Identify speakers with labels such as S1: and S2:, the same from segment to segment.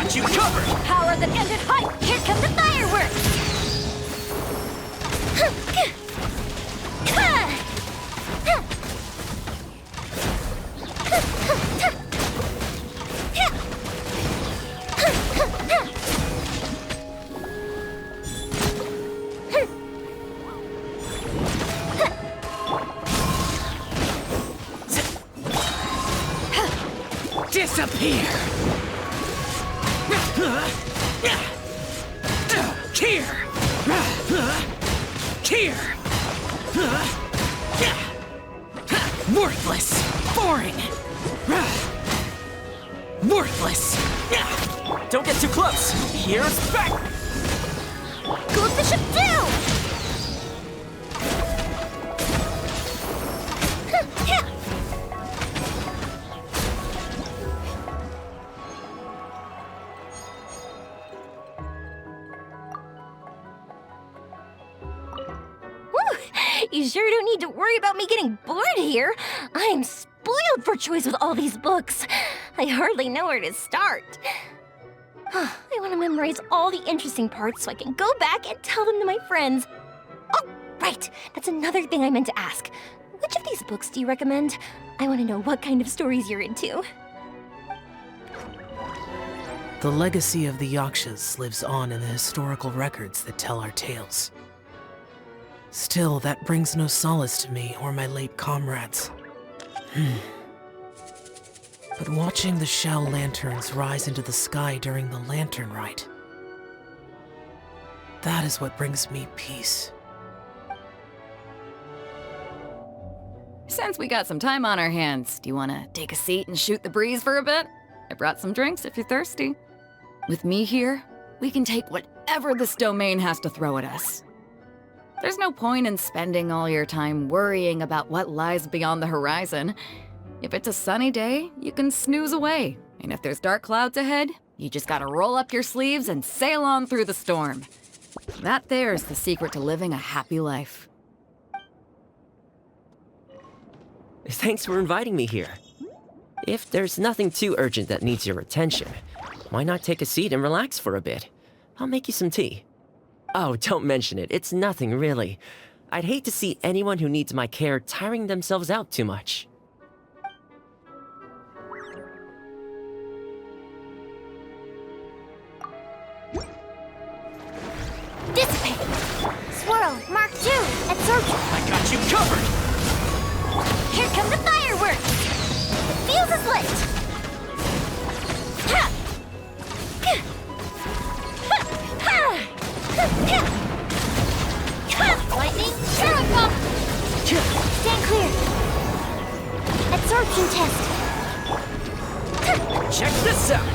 S1: got you covered!
S2: Power that ended high! Here come the fireworks!
S1: Disappear! Here! Here! Worthless! Boring! Worthless! Don't get too close! Here's back!
S2: Go Bishop down! You sure don't need to worry about me getting bored here. I am spoiled for choice with all these books. I hardly know where to start. I want to memorize all the interesting parts so I can go back and tell them to my friends. Oh, right. That's another thing I meant to ask. Which of these books do you recommend? I want to know what kind of stories you're into.
S3: The legacy of the Yakshas lives on in the historical records that tell our tales. Still, that brings no solace to me or my late comrades. But watching the shell lanterns rise into the sky during the lantern rite, that is what brings me peace.
S4: Since we got some time on our hands, do you want to take a seat and shoot the breeze for a bit? I brought some drinks if you're thirsty. With me here, we can take whatever this domain has to throw at us. There's no point in spending all your time worrying about what lies beyond the horizon. If it's a sunny day, you can snooze away. And if there's dark clouds ahead, you just gotta roll up your sleeves and sail on through the storm. That there is the secret to living a happy life.
S5: Thanks for inviting me here. If there's nothing too urgent that needs your attention, why not take a seat and relax for a bit? I'll make you some tea. Oh, don't mention it. It's nothing, really. I'd hate to see anyone who needs my care tiring themselves out too much.
S2: Dissipate! Swirl, Mark II, Absorption!
S1: I got you covered!
S2: Here come the fireworks! The fuse is lit! Ha! Lightning, Shadow Pump! Stand clear! Absorption test!
S1: Check this out!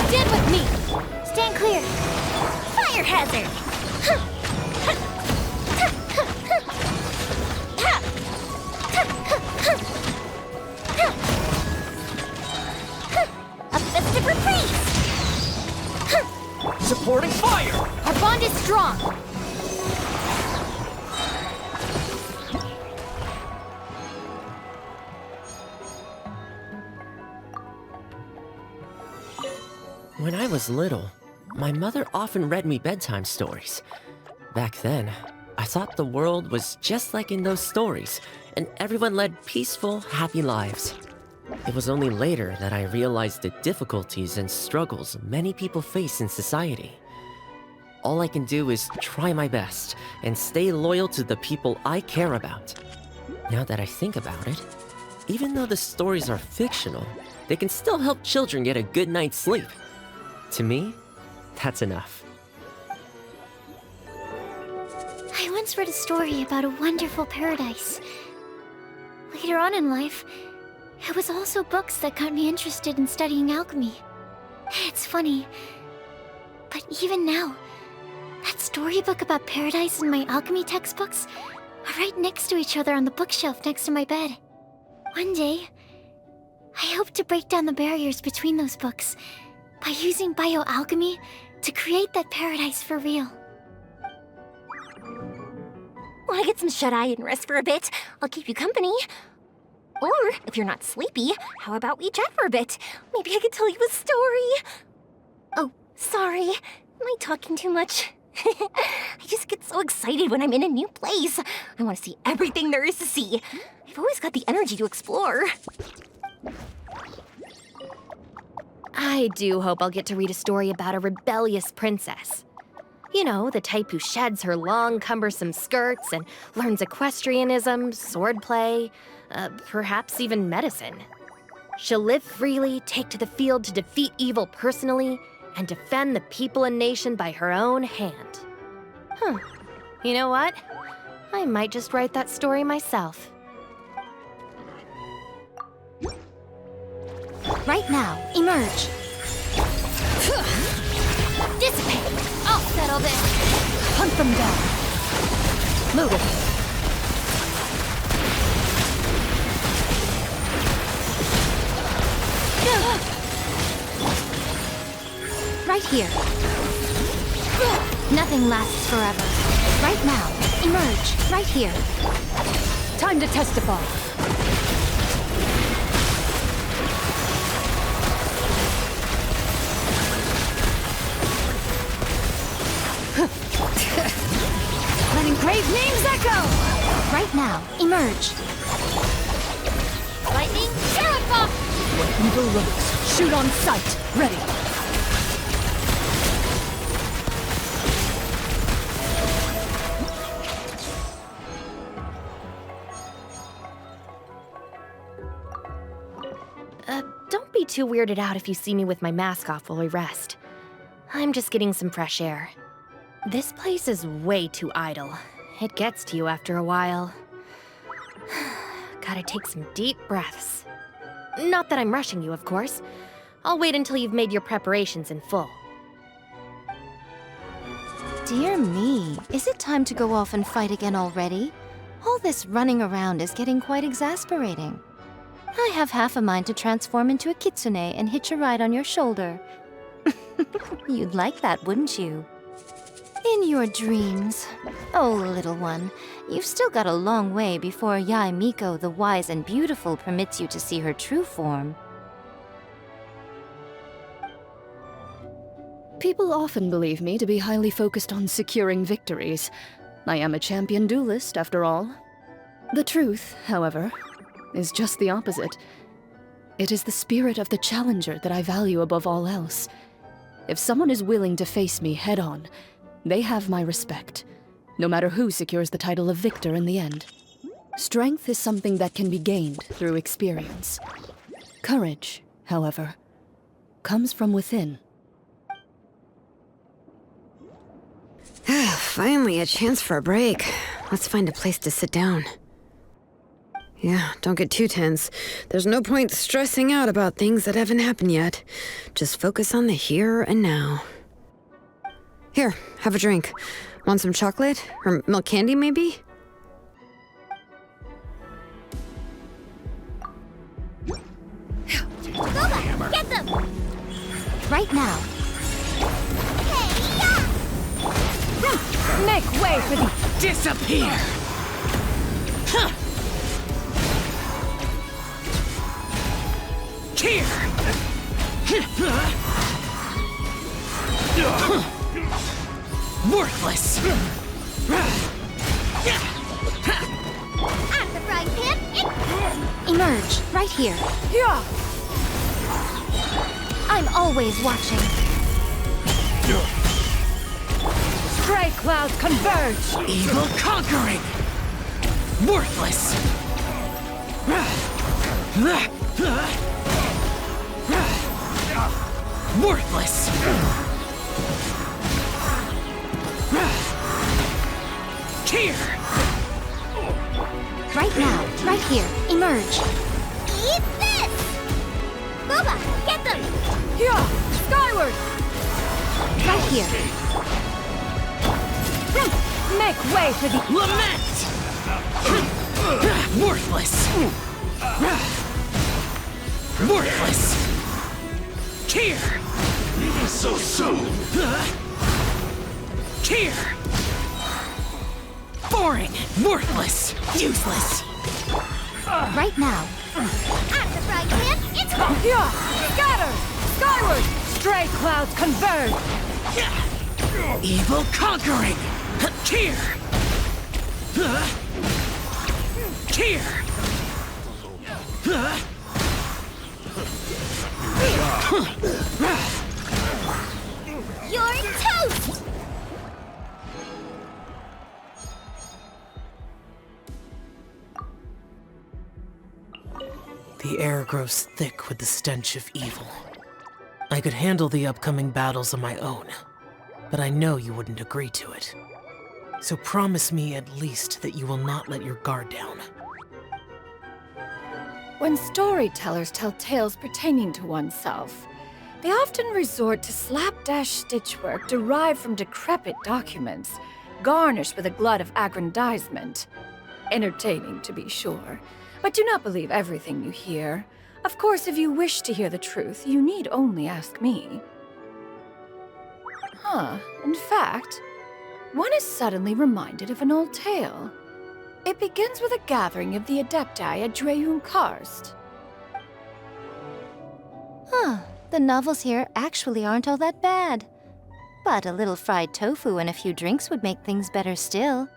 S2: Stand with me! Stand clear! Fire hazard! A festive reprise!
S1: Supporting fire!
S2: Our bond is strong!
S5: When I was little, my mother often read me bedtime stories. Back then, I thought the world was just like in those stories, and everyone led peaceful, happy lives. It was only later that I realized the difficulties and struggles many people face in society. All I can do is try my best and stay loyal to the people I care about. Now that I think about it, even though the stories are fictional, they can still help children get a good night's sleep. To me, that's enough.
S2: I once read a story about a wonderful paradise. Later on in life, it was also books that got me interested in studying alchemy. It's funny, but even now, that storybook about paradise and my alchemy textbooks are right next to each other on the bookshelf next to my bed. One day, I hope to break down the barriers between those books by using bioalchemy to create that paradise for real. Want to get some shut-eye and rest for a bit? I'll keep you company. Or, if you're not sleepy, how about we chat for a bit? Maybe I could tell you a story. Oh,
S6: Sorry. Am I talking too much? I just get so excited when I'm in a new place. I want to see everything there is to see. I've always got the energy to explore.
S2: I do hope I'll get to read a story about a rebellious princess. You know, the type who sheds her long, cumbersome skirts and learns equestrianism, swordplay, perhaps even medicine. She'll live freely, take to the field to defeat evil personally, and defend the people and nation by her own hand. You know what? I might just write that story myself. Right now, emerge. Dissipate! I'll settle this! Hunt them down! Move it! Right here. Nothing lasts forever. Right now, emerge. Right here. Time to testify. Let engraved names echo! Right now, emerge. Lightning, Sheriff!
S1: Where evil lurks, shoot on sight. Ready.
S2: Don't be too weirded out if you see me with my mask off while we rest. I'm just getting some fresh air. This place is way too idle. It gets to you after a while. Gotta take some deep breaths. Not that I'm rushing you, of course. I'll wait until you've made your preparations in full.
S6: Dear me, is it time to go off and fight again already? All this running around is getting quite exasperating. I have half a mind to transform into a kitsune and hitch a ride on your shoulder. You'd like that, wouldn't you? In your dreams. Oh, little one, you've still got a long way before Yae Miko the Wise and Beautiful permits you to see her true form.
S7: People often believe me to be highly focused on securing victories. I am a champion duelist, after all. The truth, however, is just the opposite. It is the spirit of the challenger that I value above all else. If someone is willing to face me head-on, they have my respect, no matter who secures the title of victor in the end. Strength is something that can be gained through experience. Courage, however, comes from within.
S8: Finally, a chance for a break. Let's find a place to sit down. Yeah, don't get too tense. There's no point stressing out about things that haven't happened yet. Just focus on the here and now. Here, have a drink. Want some chocolate? Or milk candy, maybe?
S2: Boba, get them! Right now. Make way for the...
S1: Disappear! Huh. Here! Worthless!
S2: At the frying pan, emerge, right here.
S1: Yeah!
S2: I'm always watching.
S1: Stray clouds converge! Evil conquering! Worthless! Worthless! Here!
S2: Right now, right here, emerge. Eat this! Boba, get them!
S1: Yeah! Skyward!
S2: Right here. Make way for the...
S1: Lament! Worthless! Worthless! Here! So soon! Here! Boring! Worthless! Useless!
S2: Right now. At the frying pan, it's...
S1: Yeah! Scatter! Skyward!
S9: Stray clouds converge!
S3: Evil conquering! Here! Here!
S2: You're toast!
S3: The air grows thick with the stench of evil. I could handle the upcoming battles on my own, but I know you wouldn't agree to it. So promise me at least that you will not let your guard down.
S9: When storytellers tell tales pertaining to oneself, they often resort to slapdash stitchwork derived from decrepit documents, garnished with a glut of aggrandizement. Entertaining, to be sure, but do not believe everything you hear. Of course, if you wish to hear the truth, you need only ask me. In fact, one is suddenly reminded of an old tale. It begins with a gathering of the Adepti at Dreyun Karst.
S6: The novels here actually aren't all that bad. But a little fried tofu and a few drinks would make things better still.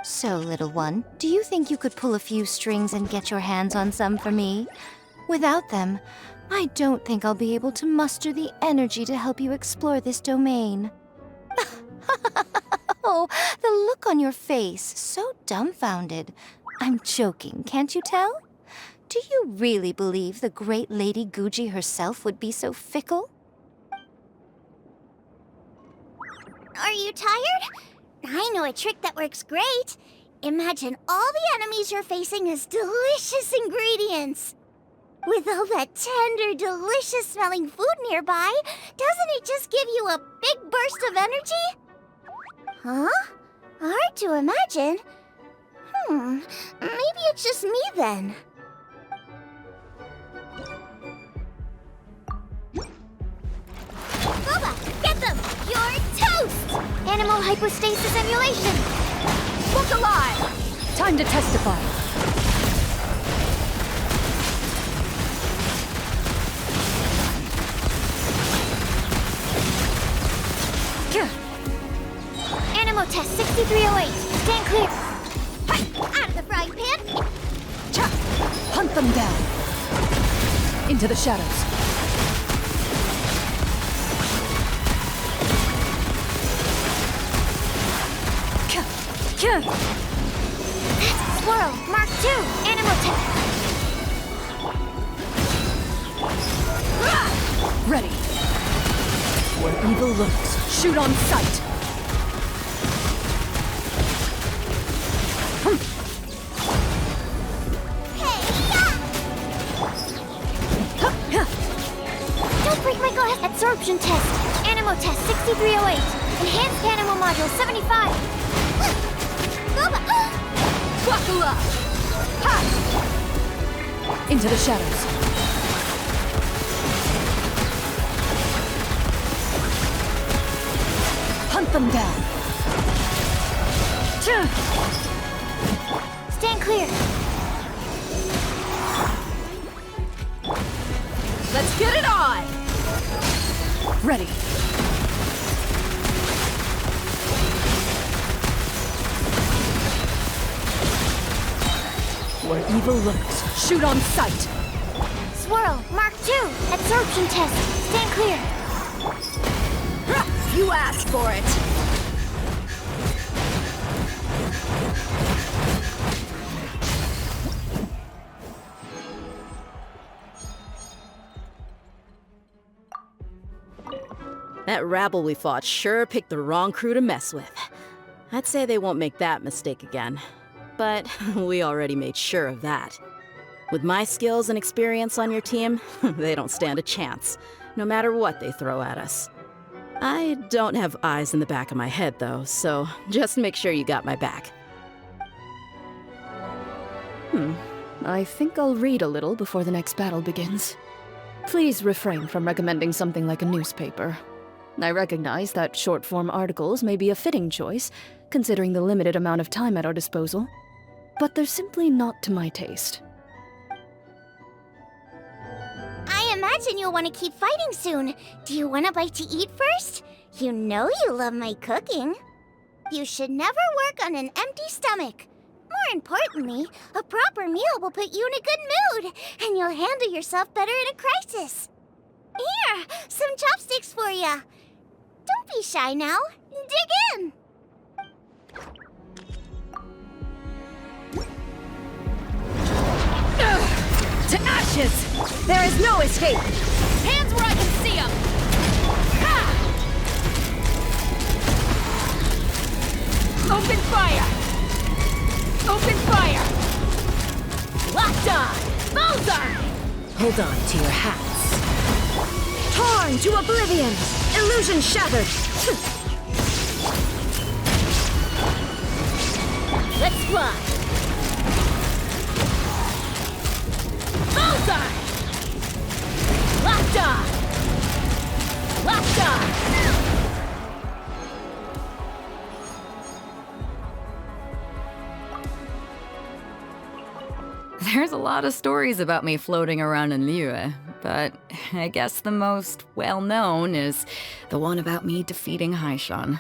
S6: So, little one, do you think you could pull a few strings and get your hands on some for me? Without them, I don't think I'll be able to muster the energy to help you explore this domain. Oh, the look on your face, so dumbfounded. I'm joking, can't you tell? Do you really believe the great Lady Guji herself would be so fickle?
S2: Are you tired? I know a trick that works great. Imagine all the enemies you're facing as delicious ingredients. With all that tender, delicious-smelling food nearby, doesn't it just give you a big burst of energy? Huh? Hard to imagine. Maybe it's just me then. Boba, get them! You're toast! Animal hypostasis emulation!
S9: Look alive! Time to testify.
S2: Anemo test 6308. Stand clear. Hi! Out of the frying pan!
S9: Cha! Hunt them down. Into the shadows.
S2: Swirl, Mark 2, Anemo test.
S9: Ready. Where evil lurks, shoot on sight.
S2: Don't break my glass. Absorption test. Anemo test 6308. Enhanced Anemo module 75.
S9: Buckle up! Ha! Into the shadows. Hunt them down.
S2: Stand clear.
S9: Let's get it on! Ready. Where evil lurks, shoot on sight!
S2: Swirl, Mark 2, absorption test. Stand clear.
S9: You asked for it!
S10: That rabble we fought sure picked the wrong crew to mess with. I'd say they won't make that mistake again. But we already made sure of that. With my skills and experience on your team, they don't stand a chance, no matter what they throw at us. I don't have eyes in the back of my head, though, so just make sure you got my back.
S7: I think I'll read a little before the next battle begins. Please refrain from recommending something like a newspaper. I recognize that short-form articles may be a fitting choice, considering the limited amount of time at our disposal, but they're simply not to my taste.
S2: I am imagine you'll want to keep fighting soon. Do you want a bite to eat first? You know you love my cooking. You should never work on an empty stomach. More importantly, a proper meal will put you in a good mood, and you'll handle yourself better in a crisis. Here, some chopsticks for ya. Don't be shy now. Dig in.
S9: To ashes! There is no escape! Hands where I can see them! Ha! Open fire! Open fire! Locked on! Bullseye!
S8: Hold on to your hats.
S9: Torn to oblivion! Illusion shattered! Let's fly! Bullseye! Locked on! Locked on!
S4: There's a lot of stories about me floating around in Liyue, but I guess the most well-known is the one about me defeating Haishan.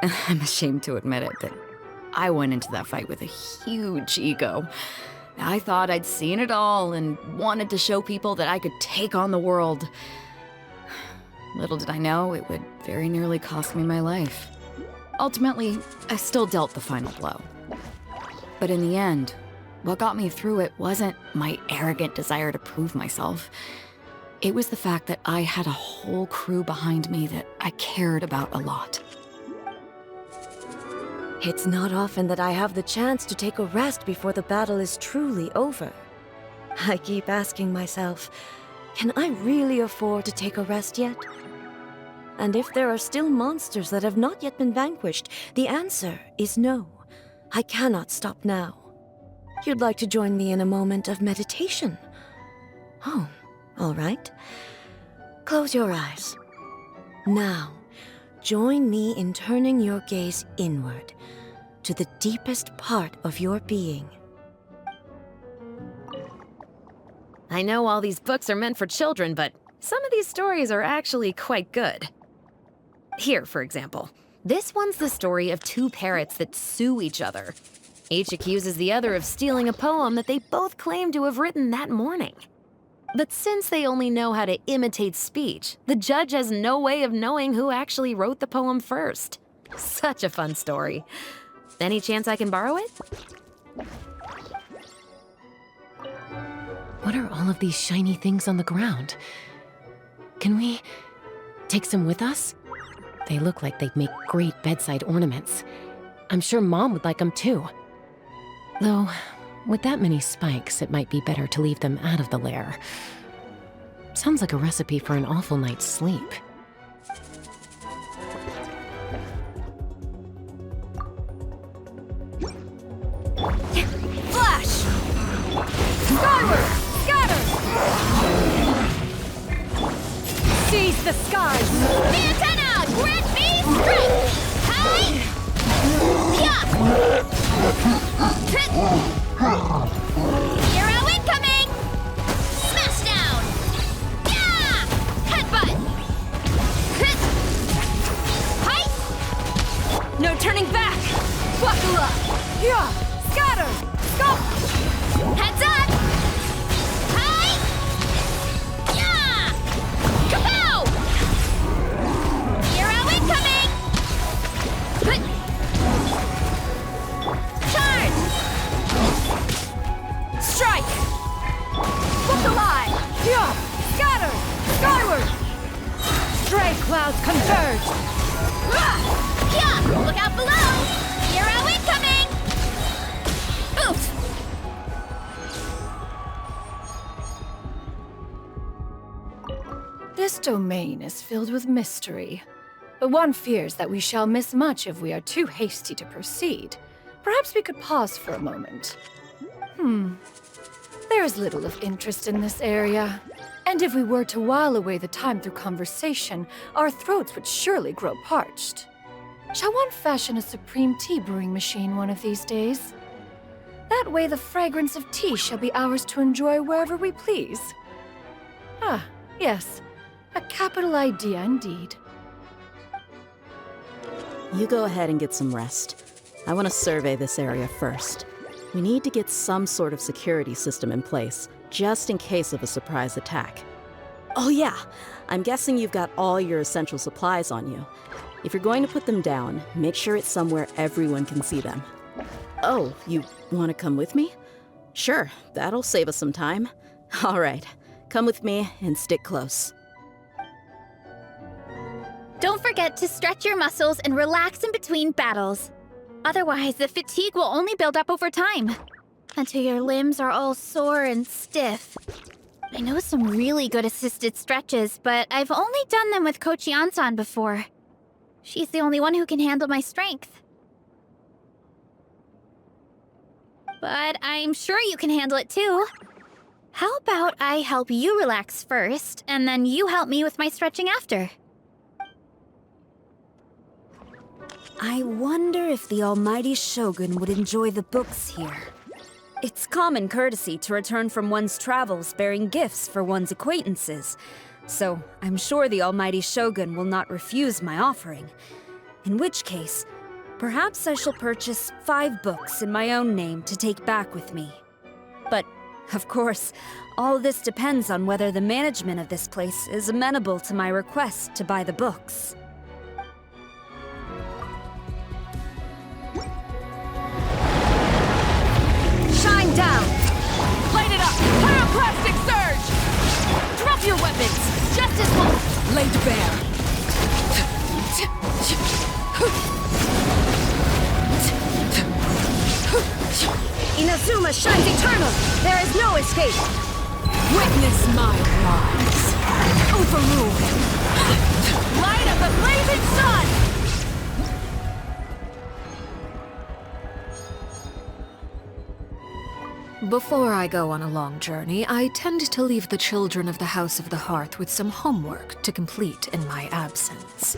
S4: I'm ashamed to admit it, but I went into that fight with a huge ego. I thought I'd seen it all and wanted to show people that I could take on the world. Little did I know it would very nearly cost me my life. Ultimately, I still dealt the final blow. But in the end, what got me through it wasn't my arrogant desire to prove myself. It was the fact that I had a whole crew behind me that I cared about a lot.
S11: It's not often that I have the chance to take a rest before the battle is truly over. I keep asking myself, can I really afford to take a rest yet? And if there are still monsters that have not yet been vanquished, the answer is no. I cannot stop now. You'd like to join me in a moment of meditation? Oh, all right. Close your eyes. Now, join me in turning your gaze inward, to the deepest part of your being.
S12: I know all these books are meant for children, but some of these stories are actually quite good. Here, for example. This one's the story of two parrots that sue each other. Each accuses the other of stealing a poem that they both claim to have written that morning. But since they only know how to imitate speech, the judge has no way of knowing who actually wrote the poem first. Such a fun story. Any chance I can borrow it?
S13: What are all of these shiny things on the ground? Can we take some with us? They look like they'd make great bedside ornaments. I'm sure Mom would like them too. Though, with that many spikes, it might be better to leave them out of the lair. Sounds like a recipe for an awful night's sleep.
S9: Flash! Skyward! Scatter! Seize the skies! The antenna! Grant me strength! Hi! Yeah! Hero incoming! Smash down! Yeah! Headbutt! Hi! No turning back! Buckle up! Yeah! Scatter! Scope! Heads up! Hi! Yeah! Kapow! Hero incoming! Charge! Strike! Book alive! Yeah! Scatter! Skyward! Stray clouds converge! Yeah! Look out below! Hero incoming! Oof! This domain is filled with mystery, but one fears that we shall miss much if we are too hasty to proceed. Perhaps we could pause for a moment. There is little of interest in this area, and if we were to while away the time through conversation, our throats would surely grow parched. Shall one fashion a supreme tea brewing machine one of these days? That way the fragrance of tea shall be ours to enjoy wherever we please. Yes, a capital idea indeed.
S10: You go ahead and get some rest. I want to survey this area first. We need to get some sort of security system in place, just in case of a surprise attack. Oh yeah, I'm guessing you've got all your essential supplies on you. If you're going to put them down, make sure it's somewhere everyone can see them. Oh, you want to come with me? Sure, that'll save us some time. All right, come with me and stick close.
S2: Don't forget to stretch your muscles and relax in between battles. Otherwise, the fatigue will only build up over time, until your limbs are all sore and stiff. I know some really good assisted stretches, but I've only done them with Kochi Ansan before. She's the only one who can handle my strength. But I'm sure you can handle it too. How about I help you relax first, and then you help me with my stretching after?
S14: I wonder if the almighty Shogun would enjoy the books here. It's common courtesy to return from one's travels bearing gifts for one's acquaintances, so I'm sure the almighty Shogun will not refuse my offering. In which case, perhaps I shall purchase 5 books in my own name to take back with me. But, of course, all this depends on whether the management of this place is amenable to my request to buy the books.
S9: Shine down! Light it up! Pyroclastic surge! Drop your weapons! Justice will laid bare!
S11: Inazuma shines eternal! There is no escape!
S9: Witness my rise! Overrule! Light of the blazing sun!
S15: Before I go on a long journey, I tend to leave the children of the House of the Hearth with some homework to complete in my absence.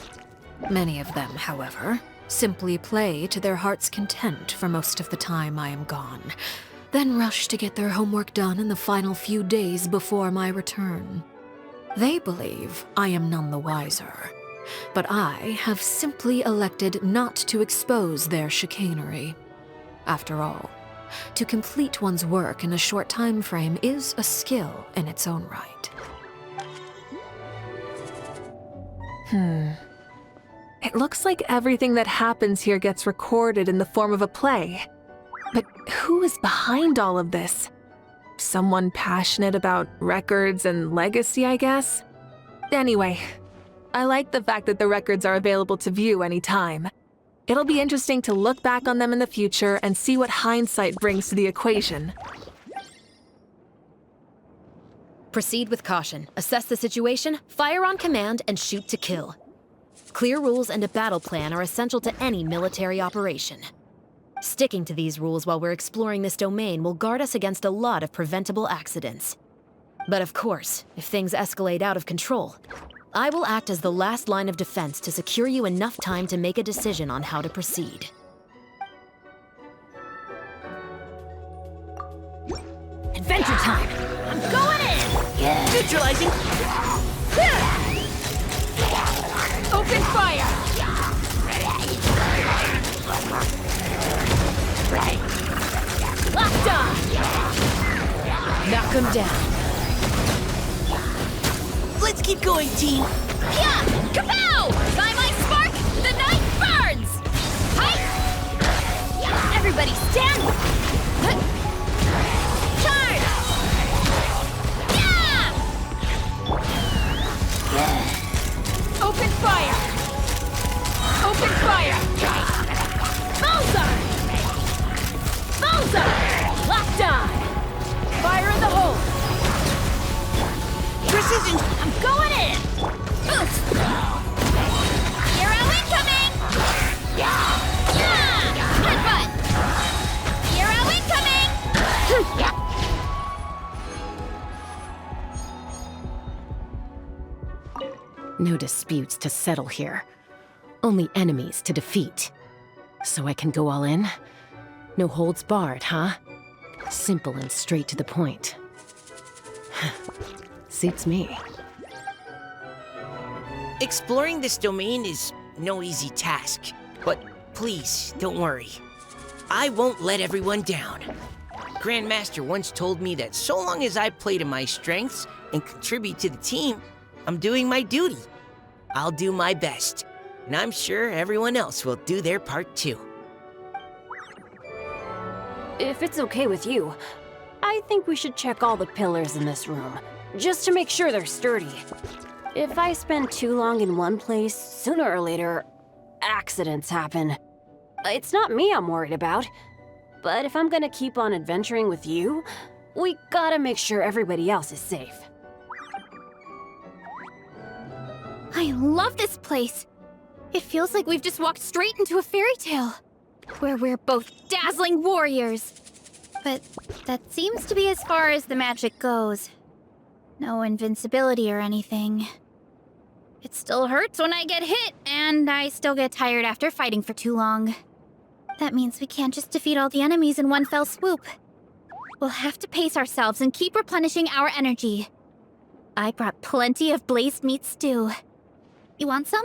S15: Many of them, however, simply play to their heart's content for most of the time I am gone, then rush to get their homework done in the final few days before my return. They believe I am none the wiser, but I have simply elected not to expose their chicanery. After all, to complete one's work in a short time frame is a skill in its own right.
S16: It looks like everything that happens here gets recorded in the form of a play. But who is behind all of this? Someone passionate about records and legacy, I guess? Anyway, I like the fact that the records are available to view anytime. It'll be interesting to look back on them in the future and see what hindsight brings to the equation.
S12: Proceed with caution, assess the situation, fire on command, and shoot to kill. Clear rules and a battle plan are essential to any military operation. Sticking to these rules while we're exploring this domain will guard us against a lot of preventable accidents. But of course, if things escalate out of control, I will act as the last line of defense to secure you enough time to make a decision on how to proceed.
S9: Adventure time! I'm going in! Yeah. Neutralizing! Open fire! Locked on! Knock him down. Let's keep going, team!
S2: Yeah! Kapow! By my spark, the night burns! Hi! Everybody stand! Charge! Yeah!
S9: Open fire! Open fire! Bullseye! Bullseye! Locked on! Fire in the hole! Precision! I'm going in!
S2: Hero incoming! Headbutt! Hero incoming!
S13: No disputes to settle here. Only enemies to defeat. So I can go all in? No holds barred, huh? Simple and straight to the point. Suits me.
S17: Exploring this domain is no easy task, but please, don't worry. I won't let everyone down. Grandmaster once told me that so long as I play to my strengths and contribute to the team, I'm doing my duty. I'll do my best, and I'm sure everyone else will do their part too.
S12: If it's okay with you, I think we should check all the pillars in this room, just to make sure they're sturdy. If I spend too long in one place, sooner or later, accidents happen. It's not me I'm worried about, but if I'm gonna keep on adventuring with you, we gotta make sure everybody else is safe.
S2: I love this place. It feels like we've just walked straight into a fairy tale, where we're both dazzling warriors. But that seems to be as far as the magic goes. No invincibility or anything. It still hurts when I get hit, and I still get tired after fighting for too long. That means we can't just defeat all the enemies in one fell swoop. We'll have to pace ourselves and keep replenishing our energy. I brought plenty of blazed meat stew. You want some?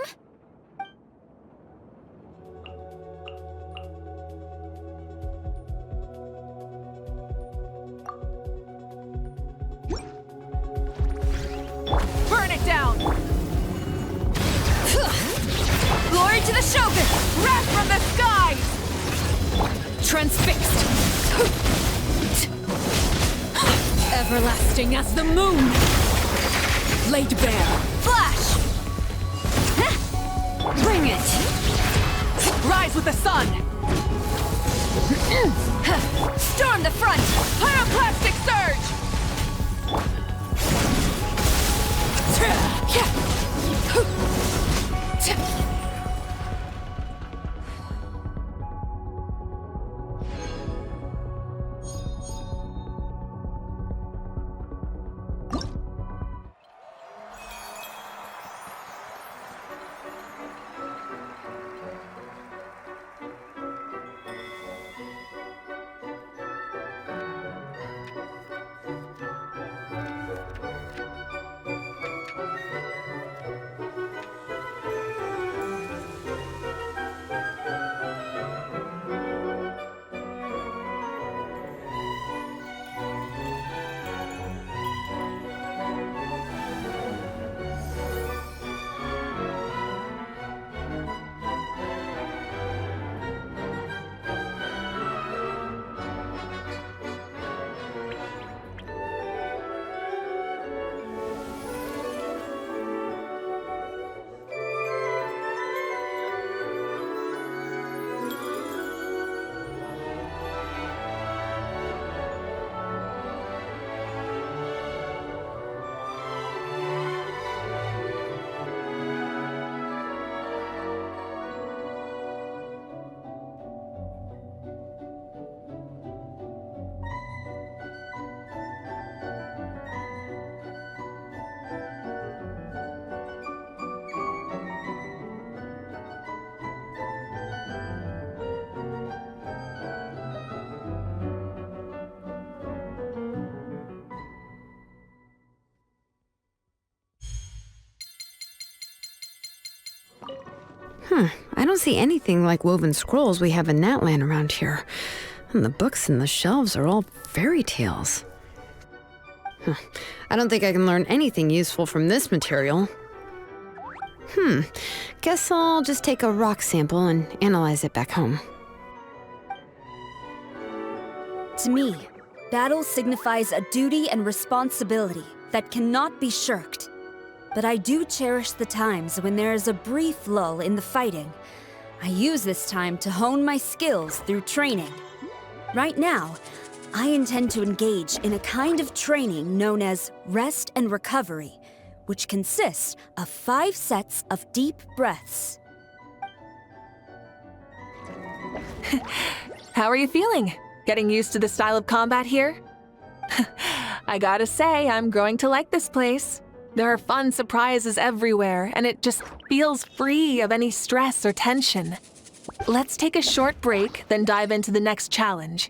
S9: Burn it down! Glory to the Shogun! Wrath from the skies!
S14: Transfixed! Everlasting as the moon! Laid bare!
S9: Flash!
S14: Bring it!
S9: Rise with the sun! Storm the front! Pyroclastic surge!
S8: I don't see anything like woven scrolls we have in Natlan around here. And the books in the shelves are all fairy tales. I don't think I can learn anything useful from this material. Guess I'll just take a rock sample and analyze it back home.
S14: To me, battle signifies a duty and responsibility that cannot be shirked. But I do cherish the times when there is a brief lull in the fighting. I use this time to hone my skills through training. Right now, I intend to engage in a kind of training known as rest and recovery, which consists of 5 sets of deep breaths.
S16: How are you feeling? Getting used to the style of combat here? I gotta say, I'm growing to like this place. There are fun surprises everywhere, and it just feels free of any stress or tension. Let's take a short break, then dive into the next challenge.